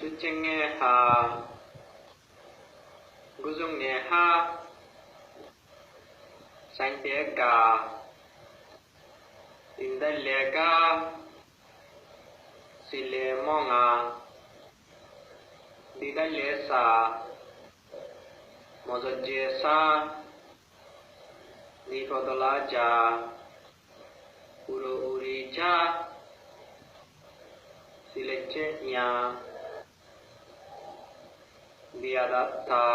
Tuchenge ha, guzungne ha, sainte ga, indalle ga, sile monga, didalle sa, mozajje sa, nifodola ja, uro uri ja, silecce nya, diadatta,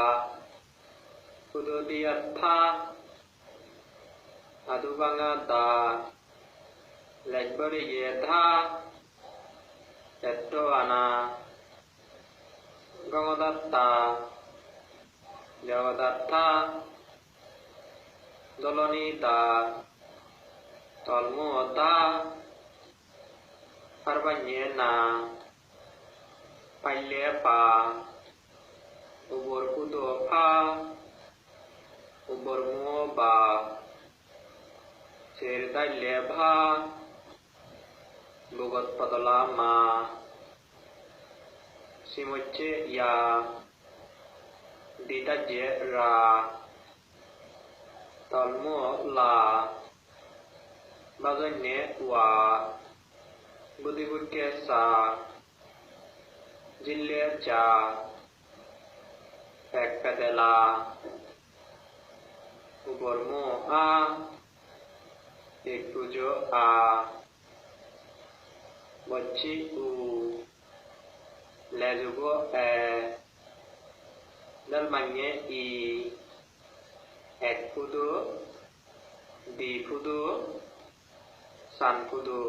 kudu diatta, adubangata, lejbori yedha, tettoana, gongodatta, jagadatta, dolonita, tolmuota, arbanyena, pailepa, ubur kudopa, ubur muoba, sirdalebha, bugot padolama, simucce ya, didajje ra, tolmu la, bazonne wa, budibukke sa, jille ja, pekpedela, ubormu a, ekujo a, bocci u, lejugo e, dalmanye i, ekkudu, di kudu, san kudu.